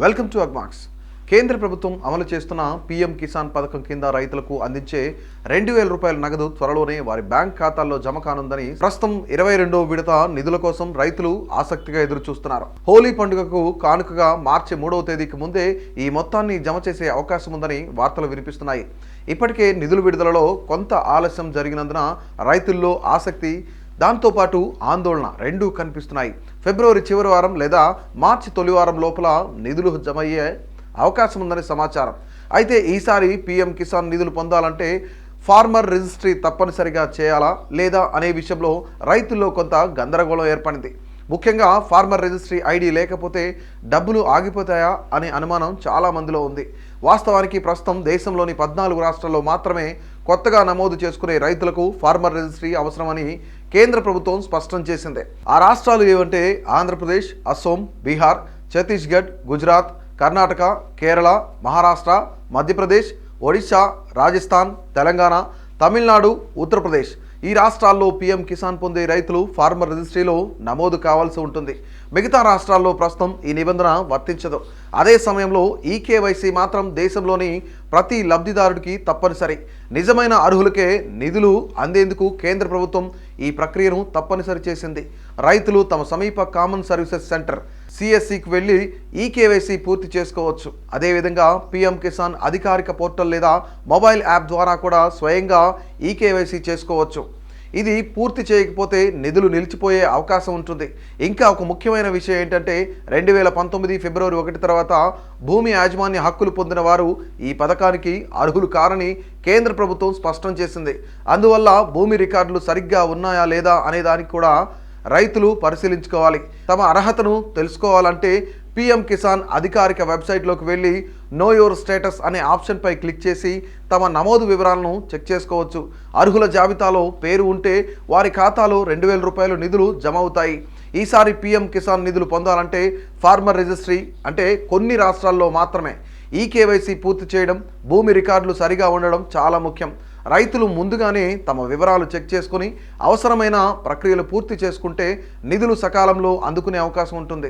Welcome to Agmax. కేంద్ర ప్రభుత్వం అమలు చేస్తున్న పీఎం కిసాన్ పథకం కింద రైతులకు అందించే 2,000 రూపాయల నగదు త్వరలోనే వారి బ్యాంక్ ఖాతాల్లో జమ కానుందని ప్రస్తుతం 22వ విడత నిధుల కోసం రైతులు ఆసక్తిగా ఎదురు చూస్తున్నారు. హోలీ పండుగకు కానుకగా మార్చి 3వ తేదీకి ముందే ఈ మొత్తాన్ని జమ చేసే అవకాశం ఉందని వార్తలు వినిపిస్తున్నాయి. ఇప్పటికే నిధుల విడుదలలో కొంత ఆలస్యం జరిగినందున రైతుల్లో ఆసక్తి దాంతోపాటు ఆందోళన రెండూ కనిపిస్తున్నాయి. ఫిబ్రవరి చివరి వారం లేదా మార్చి తొలి వారం లోపల నిధులు జమ అయ్యే అవకాశం ఉందని సమాచారం. అయితే ఈసారి పీఎం కిసాన్ నిధులు పొందాలంటే ఫార్మర్ రిజిస్ట్రీ తప్పనిసరిగా చేయాలా లేదా అనే విషయంలో రైతుల్లో కొంత గందరగోళం ఏర్పడింది. ముఖ్యంగా ఫార్మర్ రిజిస్ట్రీ ఐడి లేకపోతే డబ్బులు ఆగిపోతాయా అనే అనుమానం చాలా మందిలో ఉంది. వాస్తవానికి ప్రస్తుతం దేశంలోని 14 రాష్ట్రాల్లో మాత్రమే కొత్తగా నమోదు చేసుకునే రైతులకు ఫార్మర్ రిజిస్ట్రీ అవసరమని కేంద్ర ప్రభుత్వం స్పష్టం చేసింది. ఆ రాష్ట్రాలు ఏవంటే ఆంధ్రప్రదేశ్, అస్సోం, బీహార్, ఛత్తీస్గఢ్, గుజరాత్, కర్ణాటక, కేరళ, మహారాష్ట్ర, మధ్యప్రదేశ్, ఒడిశా, రాజస్థాన్, తెలంగాణ, తమిళనాడు, ఉత్తరప్రదేశ్. ఈ రాష్ట్రాల్లో పీఎం కిసాన్ పొందే రైతులు ఫార్మర్ రిజిస్ట్రీలో నమోదు కావాల్సి ఉంటుంది. మిగతా రాష్ట్రాల్లో ప్రస్తుతం ఈ నిబంధన వర్తించదు. అదే సమయంలో ఈకేవైసీ మాత్రం దేశంలోని ప్రతి లబ్ధిదారుడికి తప్పనిసరి. నిజమైన అర్హులకే నిధులు అందేందుకు కేంద్ర ప్రభుత్వం ఈ ప్రక్రియను తప్పనిసరి చేసింది. రైతులు తమ సమీప కామన్ సర్వీసెస్ సెంటర్ సిఎస్సికి వెళ్ళి ఈకేవైసీ పూర్తి చేసుకోవచ్చు. అదేవిధంగా పీఎం కిసాన్ అధికారిక పోర్టల్ లేదా మొబైల్ యాప్ ద్వారా కూడా స్వయంగా ఈకేవైసీ చేసుకోవచ్చు. ఇది పూర్తి చేయకపోతే నిధులు నిలిచిపోయే అవకాశం ఉంటుంది. ఇంకా ఒక ముఖ్యమైన విషయం ఏంటంటే 2019 ఫిబ్రవరి 1 తర్వాత భూమి యాజమాన్య హక్కులు పొందిన వారు ఈ పథకానికి అర్హులు కారని కేంద్ర ప్రభుత్వం స్పష్టం చేసింది. అందువల్ల భూమి రికార్డులు సరిగ్గా ఉన్నాయా లేదా అనే దానికి కూడా రైతులు పరిశీలించుకోవాలి. తమ అర్హతను తెలుసుకోవాలంటే పీఎం కిసాన్ అధికారిక వెబ్సైట్లోకి వెళ్ళి నో యువర్ స్టేటస్ అనే ఆప్షన్పై క్లిక్ చేసి తమ నమోదు వివరాలను చెక్ చేసుకోవచ్చు. అర్హుల జాబితాలో పేరు ఉంటే వారి ఖాతాలో 2,000 రూపాయలు నిధులు జమ అవుతాయి. ఈసారి పీఎం కిసాన్ నిధులు పొందాలంటే ఫార్మర్ రిజిస్ట్రీ అంటే కొన్ని రాష్ట్రాల్లో మాత్రమే ఈకేవైసీ పూర్తి చేయడం, భూమి రికార్డులు సరిగా ఉండడం చాలా ముఖ్యం. రైతులు ముందుగానే తమ వివరాలు చెక్ చేసుకొని అవసరమైన ప్రక్రియలు పూర్తి చేసుకుంటే నిధులు సకాలంలో అందుకునే అవకాశం ఉంటుంది.